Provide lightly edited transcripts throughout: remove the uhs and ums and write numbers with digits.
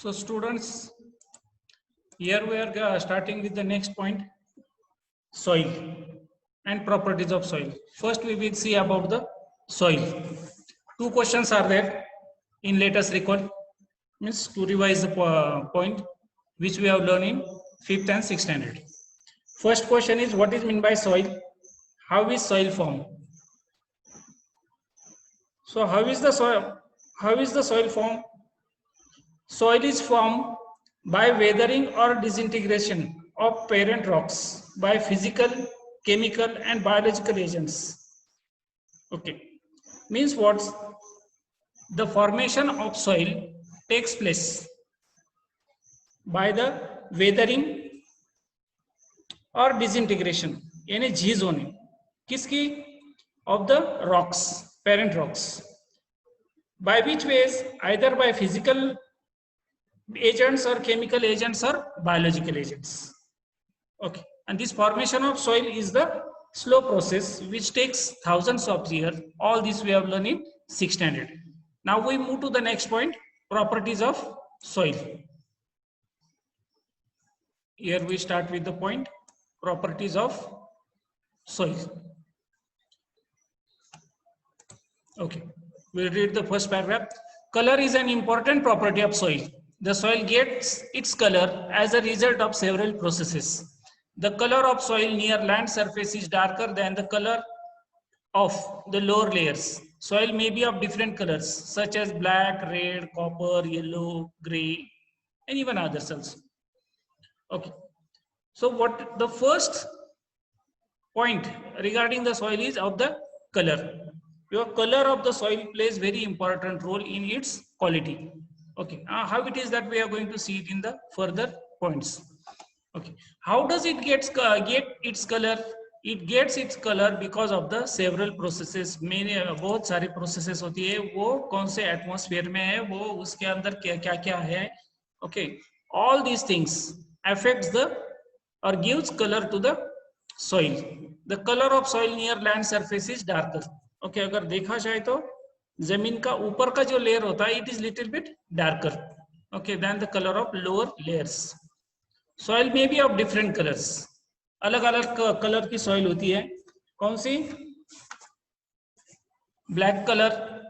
So students, here we are starting with the next point, soil and properties of soil. First we will see about the soil. Two questions are there in let us recall, means to revise the point which we have learned in 5th and 6th standard. First question is, what is meant by soil? How is soil formed? So how is the soil formed? Soil is formed by weathering or disintegration of parent rocks by physical, chemical and biological agents. Okay, means what? The formation of soil takes place by the weathering और disintegration यानी झीज होने किसकी of the rocks, parent rocks, by which ways? Either by physical agents or chemical agents or biological agents. Okay, and this formation of soil is the slow process which takes thousands of years. All this we have learned in 6th standard. Now we move to the next point, properties of soil. Here we start with the point, properties of soil. Okay, we'll read the first paragraph. Color is an important property of soil. The soil gets its color as a result of several processes. The color of soil near land surface is darker than the color of the lower layers. Soil may be of different colors such as black, red, copper, yellow, gray, and even others also. Okay, so what the first point regarding the soil is of the color. Your color of the soil plays very important role in its quality. Okay, how it is that we are going to see it in the further points. Okay, how does it get its color? It gets its color because of the several processes. मैंने बहुत सारे processes होती है, वो कौन से atmosphere में है, वो उसके अंदर क्या क्या है. Okay, all these things affects the or gives color to the soil. The color of soil near land surface is darker. Okay, अगर देखा जाए तो जमीन का ऊपर का जो लेयर होता है, it is little bit darker, okay, than the color of lower layers. Soil may be of different colors. अलग अलग कलर की soil होती है. कौन सी? Black color,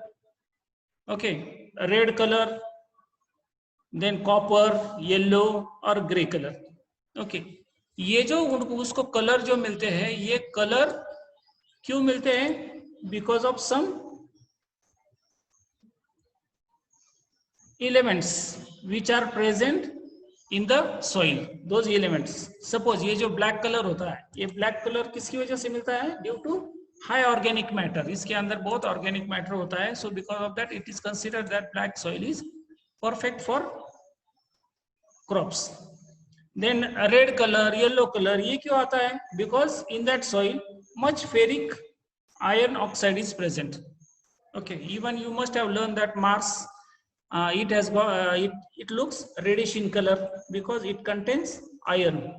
okay, red color, then copper, yellow और grey color. Okay, ये जो उसको कलर जो मिलते हैं, ये कलर क्यों मिलते हैं? Because of some elements which are present in the soil. Those elements, suppose ये जो black color होता है, ये black color किसकी वजह से मिलता है? Due to high organic matter. इसके अंदर बहुत organic matter होता है. So because of that it is considered that black soil is perfect for crops. Then red color, yellow color, ये क्यों आता है? Because in that soil much ferric iron oxide is present. Okay, even you must have learned that Mars, it has got it looks reddish in color because it contains iron.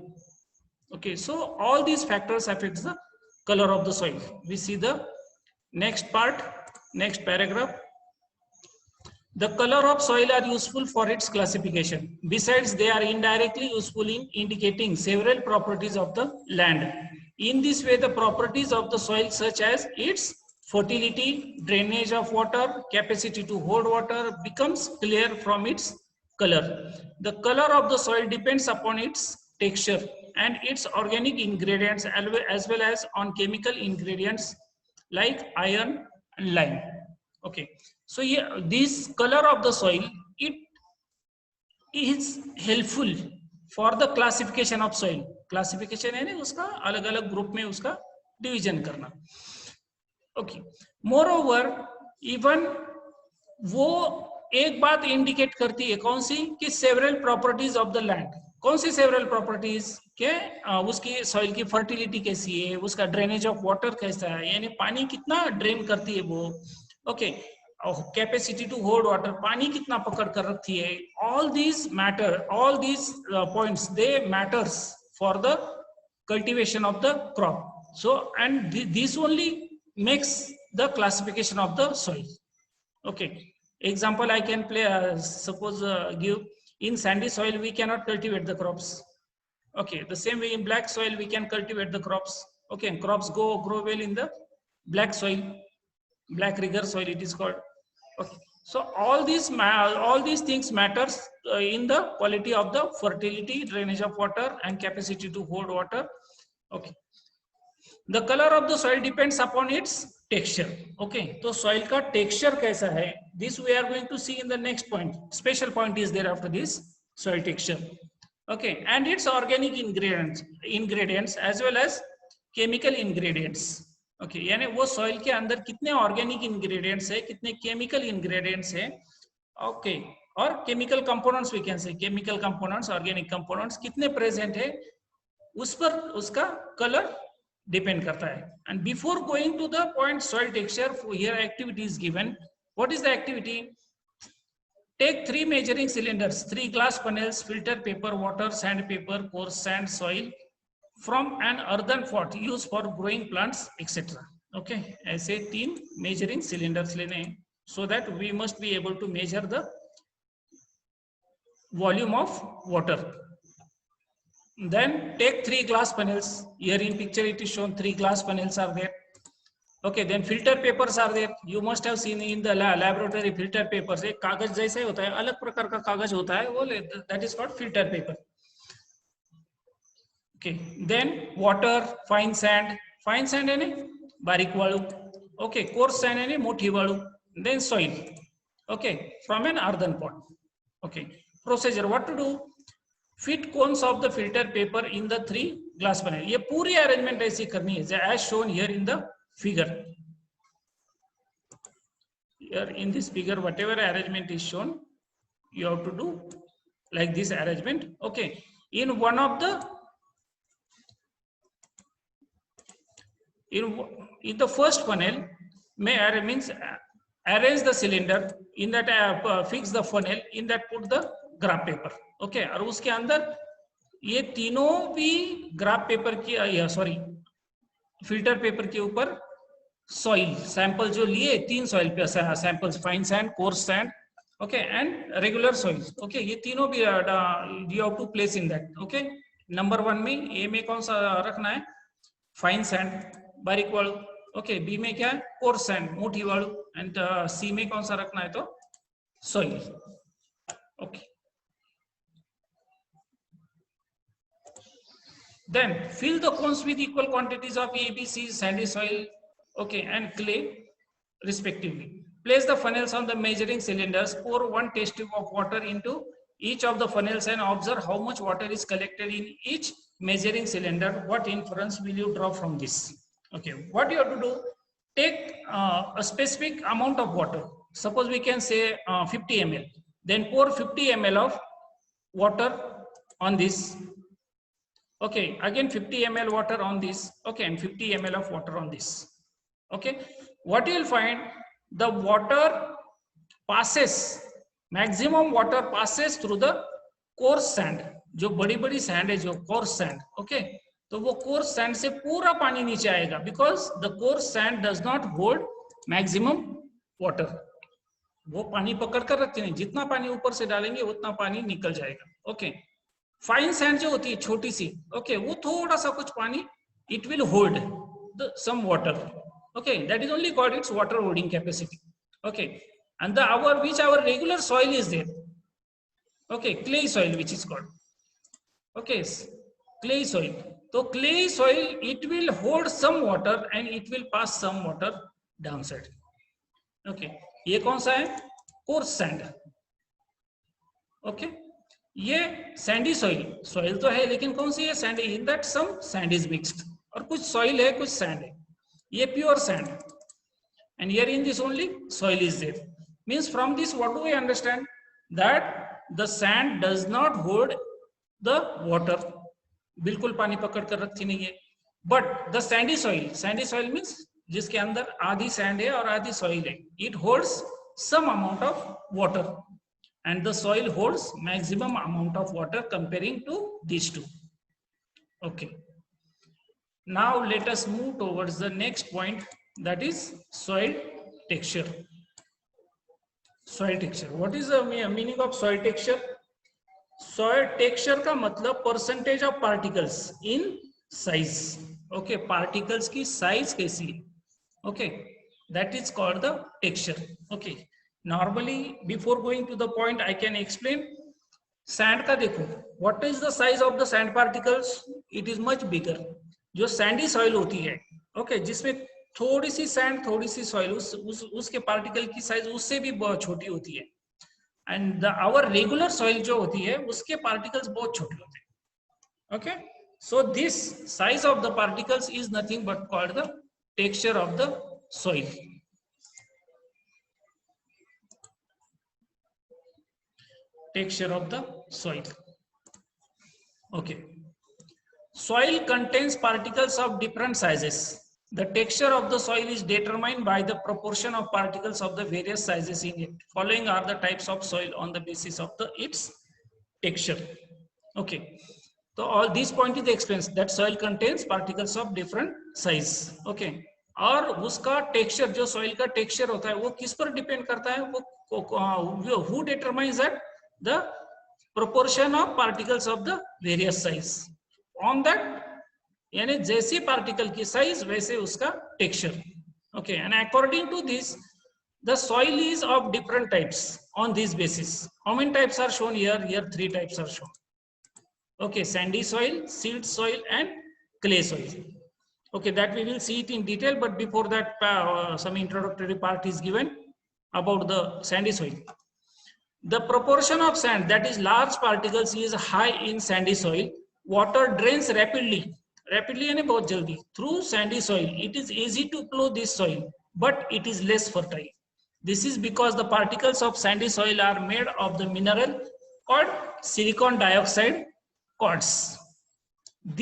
Okay, so all these factors affects the color of the soil. We see the next part, next paragraph. The color of soil are useful for its classification. Besides, they are indirectly useful in indicating several properties of the land. In this way, the properties of the soil, such as its fertility, drainage of water, capacity to hold water, becomes clear from its color. The color of the soil depends upon its texture and its organic ingredients, as well as on chemical ingredients like iron and lime. Okay, so yeah, this color of the soil, it is helpful for the classification of soil. Classification है ना, उसका अलग अलग group में उसका division करना. Okay, moreover, even वो एक बात इंडिकेट करती है, कौन सी? कि several properties of the land. कौन सी सेवरल प्रॉपर्टीज के? उसकी सॉइल की फर्टिलिटी कैसी है, उसका ड्रेनेज ऑफ वाटर कैसा है, यानी पानी कितना ड्रेन करती है वो. Okay, capacity to hold water, पानी कितना पकड़ कर रखती है. All these matter, all these points, they matters for the cultivation of the crop. So and this only makes the classification of the soil. Okay, example I can play, suppose give In sandy soil, we cannot cultivate the crops. Okay, the same way in black soil, we can cultivate the crops. Okay, and crops grow well in the black soil, black rigor soil it is called. Okay, so all these things matters in the quality of the fertility, drainage of water, and capacity to hold water. Okay, the color of the soil depends upon its texture. Okay, so soil ka texture kaisa hai, this we are going to see in the next point. Special point is there after this soil texture. Okay, and its organic ingredients as well as chemical ingredients. Okay, यानी वो soil के अंदर कितने organic ingredients है, कितने chemical ingredients है. Okay, और chemical components we can say, chemical components, organic components कितने present है, उस पर उसका color depend करता है. And before going to the point soil texture, here activity is given. What is the activity? Take 3 measuring cylinders, 3 glass funnels, filter paper, water, sandpaper, coarse sand, soil from an earthen pot used for growing plants, etc. Okay, ऐसे 3 measuring cylinders लेने हैं, so that we must be able to measure the volume of water. Then take 3 glass funnels. Here in picture it is shown 3 glass funnels are there. Okay, then filter papers are there. You must have seen in the laboratory filter papers. एक कागज जैसा ही होता है, अलग प्रकार का कागज होता है, वो that is called filter paper. Okay, then water, fine sand है ने बारीक वालू. Okay, coarse sand है ने मोटी वालू. Then soil. Okay, from an earthen pot. Okay, procedure what to do? Fit cones of the filter paper in the 3 glass funnel. ये पूरी arrangement ऐसी करनी है, as shown here in the figure. Here in this figure, whatever arrangement is shown, you have to do like this arrangement. Okay, in one of the in the first funnel, means arrange the cylinder in that, fix the funnel in that, put the graph paper. Okay, और उसके अंदर ये तीनों भी graph paper की sorry filter paper के ऊपर soil sample जो लिए 3 सॉइल पे samples, fine sand, coarse sand, okay, and regular soil. Okay, ये तीनों भी you have to place in that. Okay, number 1 में ए में कौन सा रखना है? फाइन सैंड, बारीक वालू. ओके, बी में क्या है? कोर्स सैंड, मोटी वालू. एंड सी में कौन सा रखना है? तो soil. Okay, then fill the cones with equal quantities of A, B, C, sandy soil, okay, and clay respectively. Place the funnels on the measuring cylinders. Pour 1 test tube of water into each of the funnels and observe how much water is collected in each measuring cylinder. What inference will you draw from this? Okay, what you have to do, take a specific amount of water. Suppose we can say 50 ml. Then pour 50 ml of water on this. Okay, again 50 ml water on this. Okay, and 50 ml of water on this. Okay, what you will find, the water passes, maximum water passes through the coarse sand. जो बड़ी बड़ी sand है, जो coarse sand. Okay, तो वो coarse sand से पूरा पानी नीचे आएगा, because the coarse sand does not hold maximum water. वो पानी पकड़ कर रखते नहीं, जितना पानी ऊपर से डालेंगे उतना पानी निकल जाएगा. Okay, फाइन सैंड जो होती है छोटी सी, ओके, वो थोड़ा सा कुछ पानी, it will hold the some water. Okay, that is only called its water holding capacity. Okay, and the our regular soil is there. Okay, clay soil which is called, okay, clay soil. तो clay soil it will hold some water and it will pass some water down side. Okay, ये कौन सा है? Coarse sand. Okay, ये sandy soil तो है, लेकिन कौन सी है? Sand. In that some sand is mixed, और कुछ सॉइल है, कुछ सैंड है. ये pure sand, and here in this only soil is there. Means from this what do we understand? That the sand does not hold the water. बिल्कुल पानी पकड़ कर रखती नहीं है. But the sandy soil means जिसके अंदर आधी सैंड है और आधी सॉइल है, it holds some amount of water. And the soil holds maximum amount of water comparing to these two. Okay, now let us move towards the next point, that is soil texture. Soil texture, what is the meaning of soil texture? Soil texture का मतलब percentage of particles in size. Okay, particles की size कैसी है. Okay, that is called the texture. Okay, normally before going to the point I can explain. Sand का देखो, what is the size of the sand particles. It is much bigger. जो sandy soil होती है, okay, जिसमें थोड़ी सी sand थोड़ी सी soil, उसके particle की साइज उससे भी बहुत छोटी होती है. एंड आवर रेगुलर सॉइल जो होती है उसके पार्टिकल्स बहुत छोटे होते हैं. Okay, so this size of the particles is nothing but called the texture of the soil. Texture of the soil. Okay, soil contains particles of different sizes. The texture of the soil is determined by the proportion of particles of the various sizes in it. Following are the types of soil on the basis of its texture. Okay, so all these point is explains that soil contains particles of different size. Okay, और उसका texture, जो soil का texture होता है वो किस पर depend करता है. वो who determines that the proportion of particles of the various size. On that, यानी जैसी पार्टिकल की साइज वैसे उसका texture. Okay, and according to this the soil is of different types. On this basis, how many types are shown here? Here 3 types are shown. Okay, sandy soil, silt soil and clay soil. Okay, that we will see it in detail, but before that some introductory part is given about the sandy soil. The proportion of sand, that is large particles, is high in sandy soil. Water drains rapidly यानी बहुत जल्दी through sandy soil. It is easy to plow this soil, but it is less fertile. This is because the particles of sandy soil are made of the mineral called silicon dioxide quartz.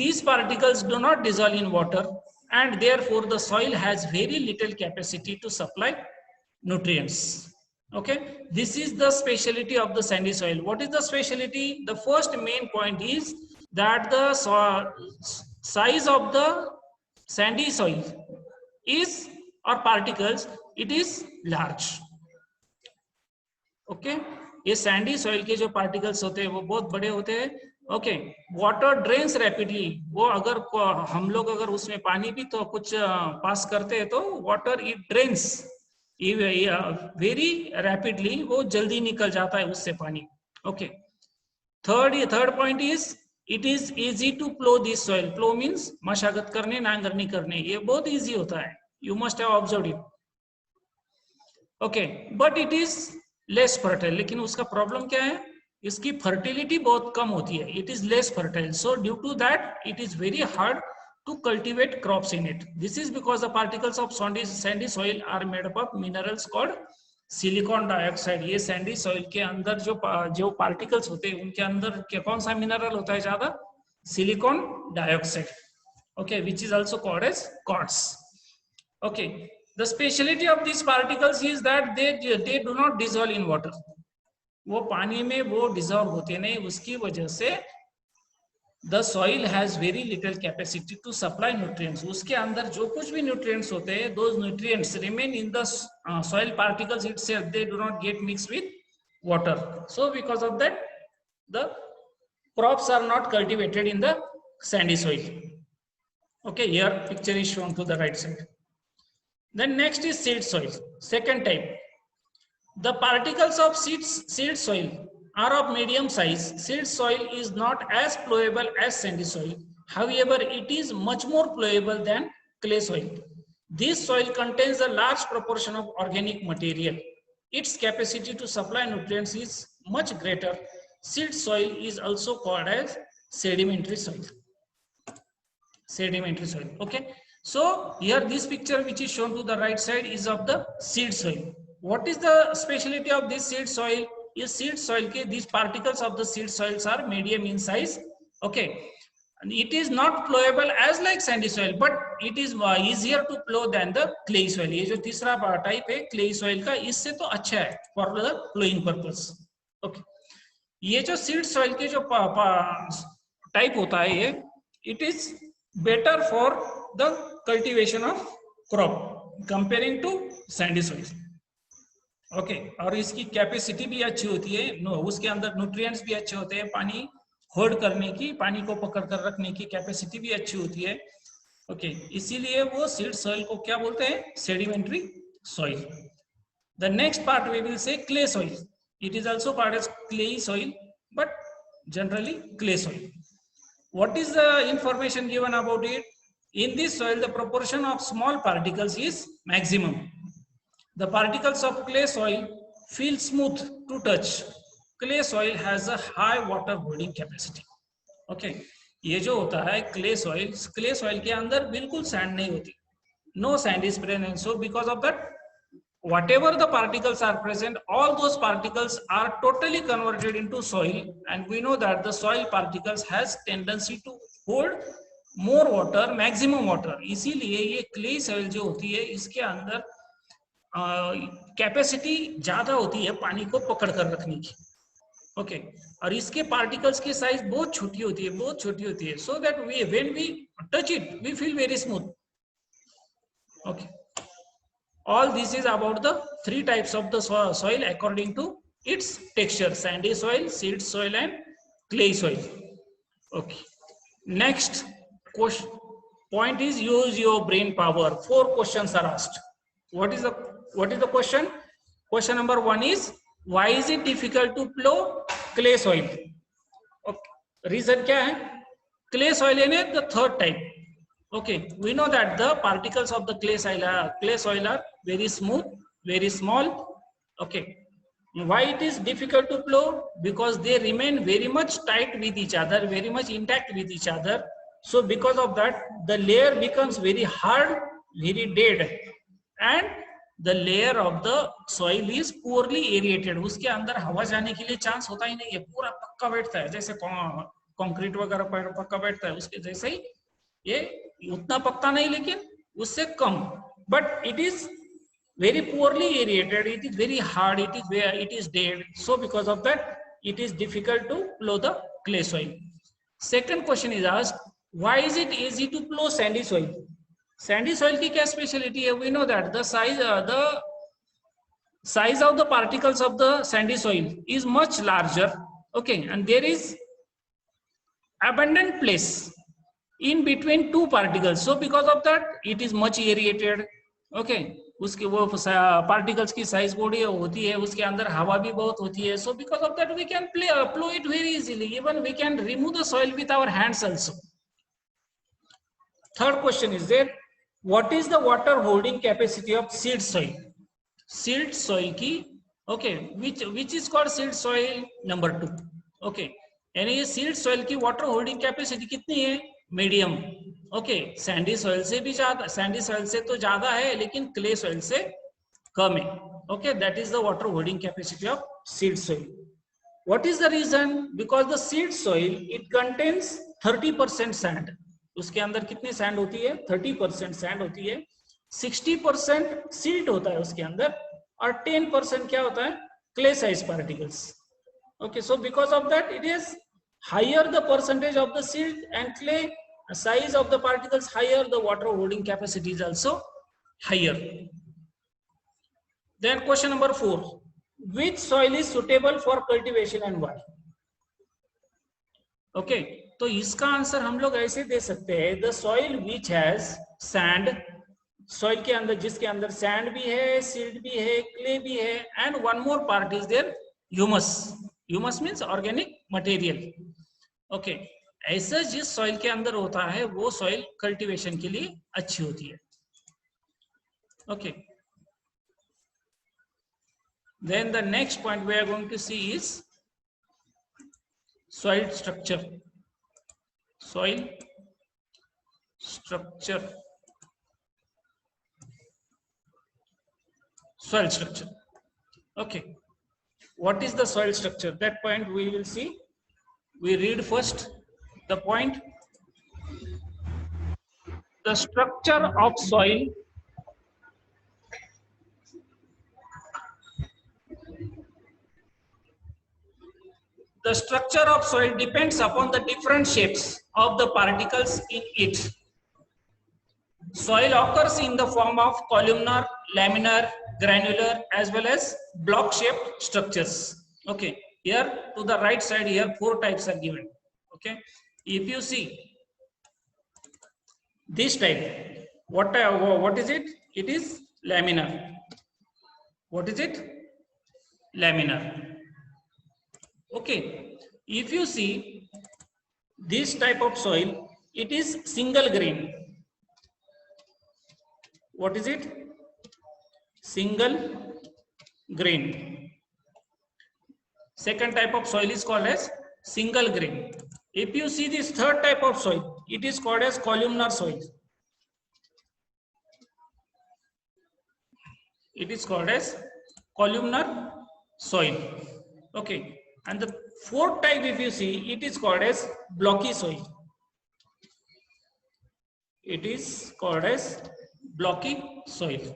These particles do not dissolve in water, and therefore the soil has very little capacity to supply nutrients. Okay, this is the speciality of the sandy soil. What is the speciality? The first main point is that the size of the sandy soil is, or particles, it is large. Okay, ये sandy soil के जो particles होते हैं वो बहुत बड़े होते हैं. Okay, water drains rapidly. वो अगर हम लोग अगर उसमें पानी भी तो कुछ पास करते हैं तो water it drains very rapidly, वो जल्दी निकल जाता है उससे पानी. Okay, third point is it is easy to plough this soil. Plough means मशागत करने, नांगरनी करने, ये बहुत इजी होता है. You must have observed it. Okay, but it is less fertile. लेकिन उसका प्रॉब्लम क्या है? इसकी फर्टिलिटी बहुत कम होती है. It is less fertile, so due to that it is very hard to cultivate crops in it. This is because the particles of sandy soil are made up of minerals called silicon dioxide. ये sandy soil के अंदर जो particles होते हैं उनके अंदर कौन सा मिनरल होता है ज्यादा? Silicon dioxide. Okay, which is also called as quartz. Okay, the speciality of these particles is that they do not dissolve in water. वो पानी में वो डिजॉल्व होते नहीं, उसकी वजह से the soil has very little capacity to supply nutrients. उसके अंदर जो कुछ भी nutrients होते हैं, those nutrients remain in the soil particles itself. They do not get mixed with water. So because of that, the crops are not cultivated in the sandy soil. Okay, here picture is shown to the right side. Then next is silt soil, second type. The particles of silt soil are of medium size. Silt soil is not as plowable as sandy soil. However, it is much more plowable than clay soil. This soil contains a large proportion of organic material. Its capacity to supply nutrients is much greater. Silt soil is also called as sedimentary soil. Sedimentary soil. Okay. So here this picture which is shown to the right side is of the silt soil. What is the speciality of this silt soil? Is silt soil के these particles of the silt soils are medium in size. Okay, and it is not plowable as like sandy soil, but it is easier to plow than the clay soil. ये जो तीसरा type है clay soil का, इससे तो अच्छा है for the plowing purpose. Okay, ये जो silt soil के जो टाइप होता है ये, it is better for the cultivation of crop comparing to sandy soil. Okay और इसकी कैपेसिटी भी अच्छी होती है, उसके अंदर न्यूट्रिएंट्स भी अच्छे होते हैं, पानी होल्ड करने की, पानी को पकड़ कर रखने की कैपेसिटी भी अच्छी होती है। ओके इसीलिए वो सीड सॉइल को क्या बोलते हैं, sedimentary soil. The next part we will see clay soil, it is also part as clay soil but generally clay soil. What is the information given about it? In this soil, the proportion of small particles is maximum. The particles of clay soil feel smooth to touch. Clay soil has a high water holding capacity. Okay, ये जो होता है clay soil के अंदर बिल्कुल sand नहीं होती. No sand is present. So because of that, whatever the particles are present, all those particles are totally converted into soil, and we know that the soil particles has tendency to hold more water, maximum water. इसीलिए ये clay soil जो होती है इसके अंदर capacity ज्यादा होती है पानी को पकड़ कर रखने की। ओके और इसके पार्टिकल्स की साइज बहुत छोटी होती है, बहुत छोटी होती है, so that we when we touch it we feel very smooth. Okay all this is about the three types of the soil according to its texture: sandy soil, seed soil and clay soil. Okay, next question point is use your brain power. 4 questions are asked. What is the question? Question number 1 is why is it difficult to plow clay soil? Okay, reason क्या है? Clay soil is the third type. Okay, we know that the particles of the clay soil are very smooth, very small. Okay, why it is difficult to plow? Because they remain very much tight with each other, very much intact with each other. So because of that, the layer becomes very hard, very dead, and the layer of the soil is poorly aerated. उसके अंदर हवा जाने के लिए chance होता ही नहीं है, पूरा पक्का बैठता है, जैसे कंक्रीट वगैरह पक्का बैठता है उसके जैसे ही ये उतना पक्का नहीं लेकिन उससे कम, but it is very poorly aerated, it is very hard, it is dead. So because of that it is difficult to plow the clay soil. Second question is asked, why is it easy to plow sandy soil? Sandy soil की क्या speciality है? We know that the size of the particles of the sandy soil is much larger. Okay, and there is abundant place in between two particles, so because of that it is much aerated. Okay, उसकी वो particles की size बड़ी होती है, उसके अंदर हवा भी बहुत होती है, so because of that we can plow it very easily, even we can remove the soil with our hands also. Third question is there, what is the water holding capacity of seed soil? Seed soil की okay, which is called seed soil number 2. okay, यानी ये seed soil की water holding capacity कितनी है? Medium. Okay, Sandy soil से भी ज्यादा, Sandy soil से तो ज्यादा है लेकिन क्ले सॉइल से कम है. Okay, that is the water holding capacity of seed soil. What is the reason? Because the seed soil it contains 30% sand. उसके अंदर कितनी सैंड होती है? 30% सैंड होती है. 60% सिल्ट होता है उसके अंदर और 10% क्या होता है? Clay size particles. Okay, so because of that it is higher the percentage of the silt and clay size of the particles higher, the water holding capacity is also higher. Then question number 4, which soil is suitable for cultivation and why? Okay, तो इसका answer हम लोग ऐसे दे सकते हैं, the soil which has sand, soil के अंदर जिसके अंदर sand भी है, silt भी है, clay भी है, and one more part is there, humus. Humus means organic material. Okay, ऐसा जिस सॉइल के अंदर होता है वो सॉइल कल्टीवेशन के लिए अच्छी होती है. Okay, then the next point we are going to see is soil structure. Soil structure, soil structure. Okay, what is the soil structure? That point we will see. We read first the point. The structure of soil depends upon the different shapes of the particles in it. Soil occurs in the form of columnar, laminar, granular, as well as block shaped structures. Okay, here to the right side, here 4 types are given. Okay, if you see this type, what is it? It is laminar. What is it? Laminar. Okay, if you see this type of soil, it is single grain. What is it? Single grain. Second type of soil is called as single grain. If you see this third type of soil, it is called as columnar soil. It is called as columnar soil. Okay, and the fourth type, if you see, it is called as blocky soil. It is called as blocky soil.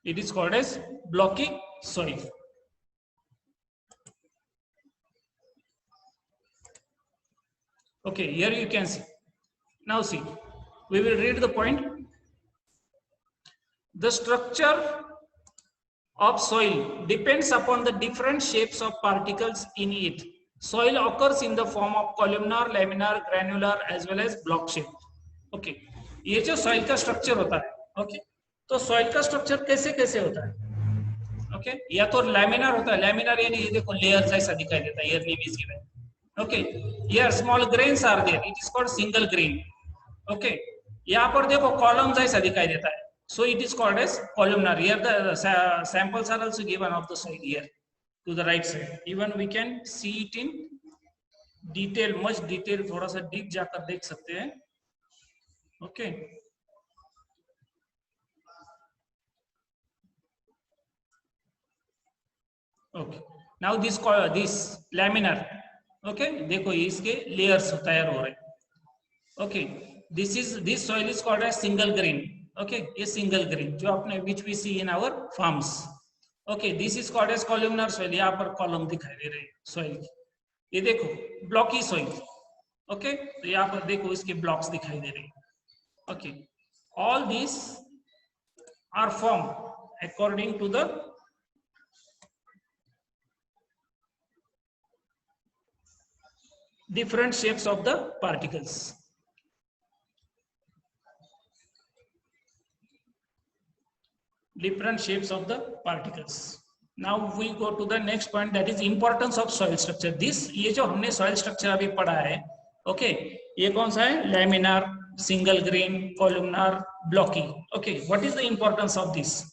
It is called as blocky soil. Okay, here you can see. Now see, we will read the point. The structure of soil depends upon the different shapes of particles in it. Soil occurs in the form of columnar, laminar, granular as well as block shape. Okay, ये जो soil का structure होता है, okay, तो soil का structure कैसे कैसे होता है? Okay, या तो laminar होता है, laminar यानी ये देखो layers ऐसा दिखाई देता है, here name is given. Okay, here small grains are there, it is called single grain. Okay, यहाँ पर देखो columns ऐसा दिखाई देता है. So it is called as columnar. Here the samples are also given of the soil here to the right side. Even we can see it in detail, much detail. थोड़ा सा deep जाकर देख सकते हैं. Okay. Okay. Now this laminar. Okay. देखो इसके layers तैयार हो रहे. Okay. This soil is called as single grain. Okay, ये single grain जो आपने which we see in our farms. Okay, this is called as columnar soil. यहाँ पर column दिखाई दे रहे हैं soil की. ये देखो blocky soil. Okay, तो यहाँ पर देखो इसके blocks दिखाई दे रहे हैं. Okay, all these are formed according to the different shapes of the particles. Different shapes of the particles. Now we go to the next point, that is importance of soil structure. This ये जो हमने soil structure अभी पढ़ा है, okay, ये कौन सा है? Laminar, single grain, columnar, blocky. Okay, what is the importance of this?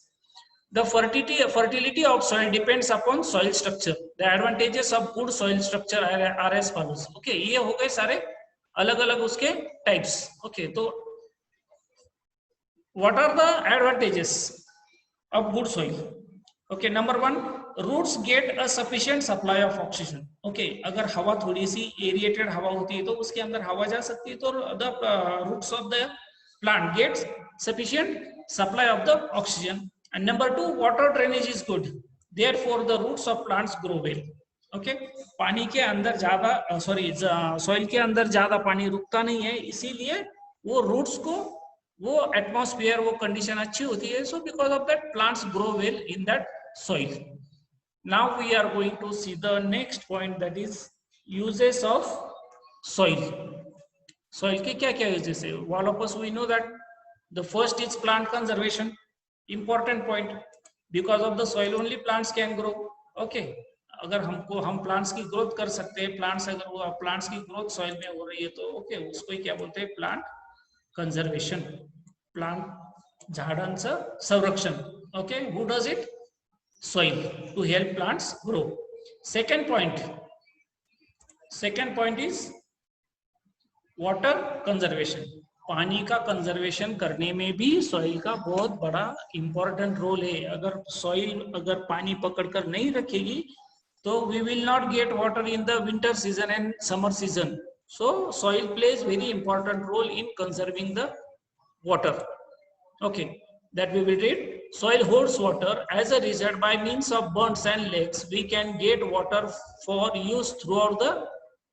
The fertility of soil depends upon soil structure. The advantages of good soil structure are as follows. Okay, ये हो गए सारे अलग-अलग उसके types. Okay, तो what are the advantages of good soil? Okay, number 1, roots get a sufficient supply of oxygen. Okay, अगर हवा थोड़ी सी aerated हवा होती है तो उसके अंदर हवा जा सकती है, तो the roots of the plant gets sufficient supply of the oxygen. And number 2, water drainage is good, therefore the roots of plants grow well. Okay, पानी के अंदर ज्यादा soil के अंदर ज्यादा पानी रुकता नहीं है, इसीलिए वो roots को वो atmosphere वो condition अच्छी होती है, so because of that plants grow well in that soil. Now we are going to see the next point, that is uses of soil. Soil के क्या क्या uses है? All of us we know that the first is plant conservation, important point. Because of the soil only plants can grow. Okay, अगर हम plants की growth कर सकते हैं, plants की growth soil में हो रही है तो okay, उसको ही क्या बोलते हैं? Plant conservation, plant झाडांचं संरक्षण. Okay, who does it? Soil, to help plants grow. Second point is water conservation. पानी का कंजर्वेशन करने में भी सॉइल का बहुत बड़ा इंपॉर्टेंट रोल है. अगर सॉइल अगर पानी पकड़कर नहीं रखेगी तो we will not get water in the winter season and summer season. So soil plays very important role in conserving the water. Okay, that we will read. Soil holds water. As a result, by means of bunds and lakes, we can get water for use throughout the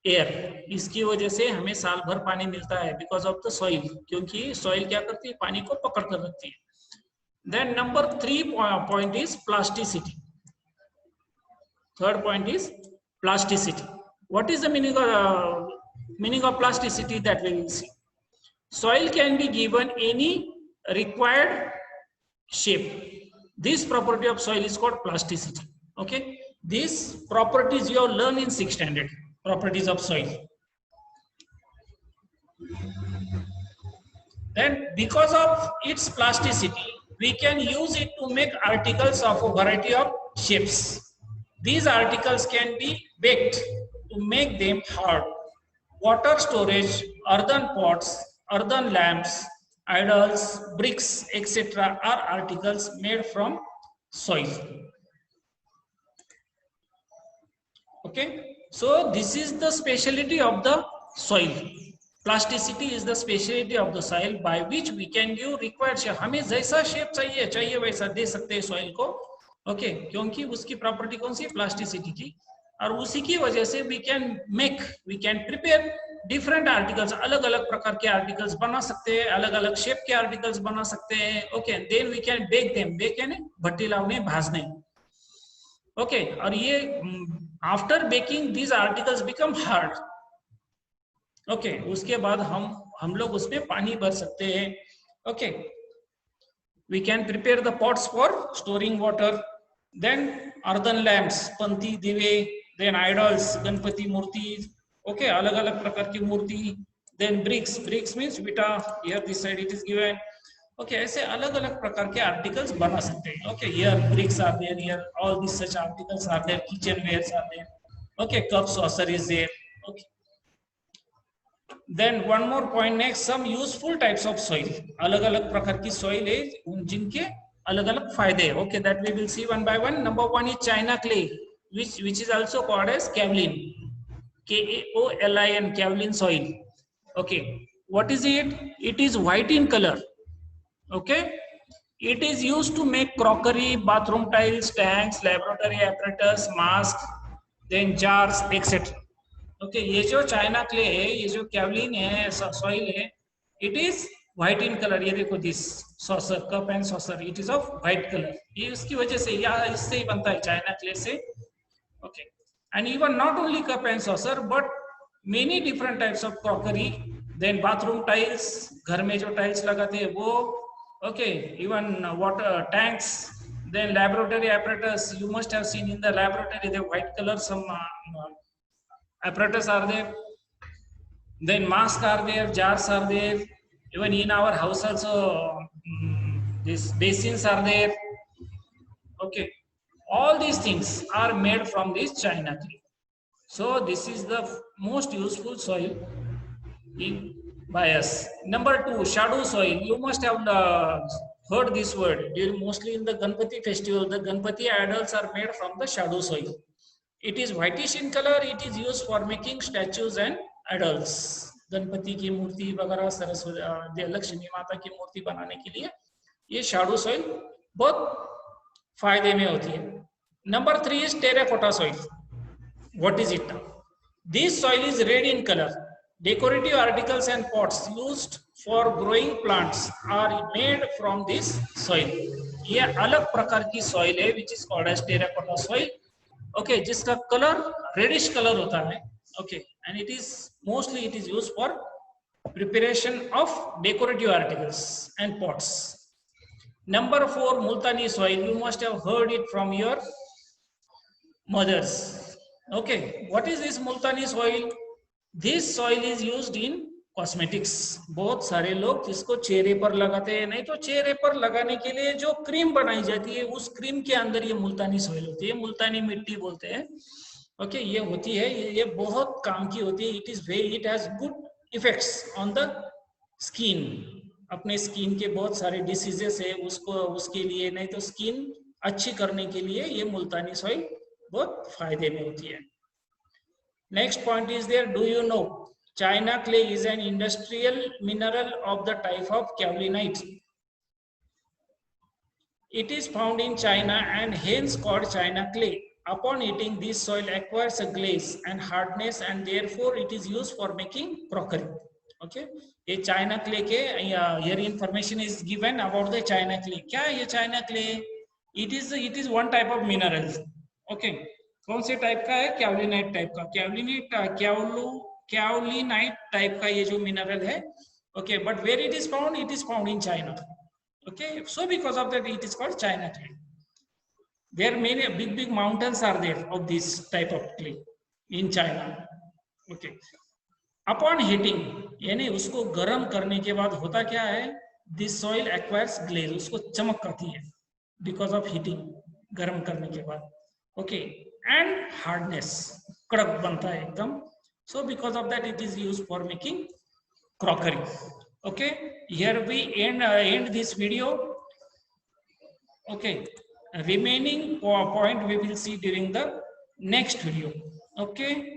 year, इसकी वजह से हमें साल भर पानी मिलता है because of the soil, क्योंकि सॉइल क्या करती है, पानी को पकड़ कर रखती है. Then number 3 point is plasticity. Third point is plasticity. What is the meaning of plasticity that we will see? Soil can be given any required shape. This property of soil is called plasticity. Okay, these properties you have learned in 6th standard, properties of soil. Then because of its plasticity, we can use it to make articles of a variety of shapes. These articles can be baked to make them hard. Water storage, earthen pots, earthen lamps, idols, bricks, etc. are articles made from soil. Okay, so this is the speciality of the soil. Plasticity is the speciality of the soil by which we can give required shape. हमें जैसा shape चाहिए वैसा दे सकते हैं soil को. Okay, क्योंकि उसकी property कौन सी, प्लास्टिसिटी की, और उसी की वजह से we can prepare different articles. अलग अलग प्रकार के आर्टिकल्स बना सकते हैं, अलग अलग शेप के आर्टिकल्स बना सकते हैं. Okay, then we can bake them. Bake यानी भट्टी लावणे, भाजने. ओके, और ये after baking these articles become hard. Okay, उसके बाद हम लोग उसमें पानी भर सकते हैं. Okay, we can prepare the pots for storing water. Then earthen lamps, पंती दिवे. देन आइडल्स, गणपति मूर्ति. ओके, अलग अलग प्रकार की मूर्ति. देन ब्रिक्स मीन्स विटा, here this side it is given. Okay, ऐसे अलग अलग प्रकार के आर्टिकल्स बना सकते हैं. Okay, here bricks are there, here all this such articles are there, kitchen wares are there. Okay, cup saucer is there. Okay, then one more point next, some useful types of soil. अलग अलग प्रकार की soil है जिनके अलग अलग फायदे. Okay, that we will see one by one. Number 1 is China clay, which is also called as kaolin, KAOLIN, kaolin soil. Okay, what is it? It is white in color. Okay, it is used to make crockery, bathroom tiles, tanks, laboratory apparatus, masks, then jars, etc. Okay, ये जो China clay है, ये जो kaolin है, soil है, it is white in colour. ये देखो, this saucer, cup and saucer, it is of white colour. ये उसकी वजह से, या इससे ही बनता है, चाइना क्ले से. Okay, and even not only cup and saucer but many different types of crockery. Then bathroom tiles, घर में जो टाइल्स लगाते हैं वो. Okay, even water tanks. Then laboratory apparatus, you must have seen in the laboratory the white color some apparatus are there. Then masks are there, jars are there. Even in our house also, these basins are there. Okay, all these things are made from this China clay. So this is the most useful soil by us. Number 2, shadow soil. You must have heard this word. Mostly in the Ganpati festival, the Ganpati idols are made from the shadow soil. It is whitish in color. It is used for making statues and idols. Ganpati की मूर्ति वगैरह, सरस्वती, लक्ष्मी माता की मूर्ति बनाने के लिए ये shadow soil बहुत फायदे में होती है. Number 3 is terracotta soil. What is it? This soil is red in colour. Decorative articles and pots used for growing plants are made from this soil. ये अलग प्रकार की सॉइल है which is called as terracotta soil. Okay, जिसका colour reddish colour होता है. Okay, and it is used for preparation of decorative articles and pots. Number 4, multani soil. You must have heard it from your mothers. Okay, what is this multani soil? This soil is used in cosmetics. बहुत सारे लोग जिसको चेहरे पर लगाते हैं, नहीं तो चेहरे पर लगाने के लिए जो क्रीम बनाई जाती है, उस क्रीम के अंदर ये मुल्तानी सॉइल होती है. मुल्तानी मिट्टी बोलते हैं. ओके, ये होती है, ये बहुत काम की होती है. It has good effects on the skin. अपने स्किन के बहुत सारे डिसीजेस है, उसके लिए, नहीं तो स्किन अच्छी करने के लिए ये मुल्तानी सॉइल बहुत फायदे में होती है. Next point is there. Do you know China clay is an industrial mineral of the type of kaolinite. It is found in China and hence called China clay. Upon heating, this soil acquires a glaze and hardness, and therefore it is used for making crockery. Okay, ये China clay के here information is given about the China clay. क्या है ये China clay? It is one type of minerals. Okay, कौन से type का है? कैवलिनाइट type का. कैवलिनाइट टाइप का ये जो मिनरल है. Okay, but where it is found? It is found in China. Okay, so because of that it is called China clay. There are many big mountains are there of this type of clay in China. Okay. Upon heating, यानी उसको गर्म करने के बाद होता क्या है? This soil acquires glaze, उसको चमक आती है because of heating, गर्म करने के बाद. Okay, and hardness, कड़क बनता है एकदम. So because of that, it is used for making crockery. Okay, here we end this video. Okay, remaining point we will see during the next video. Okay.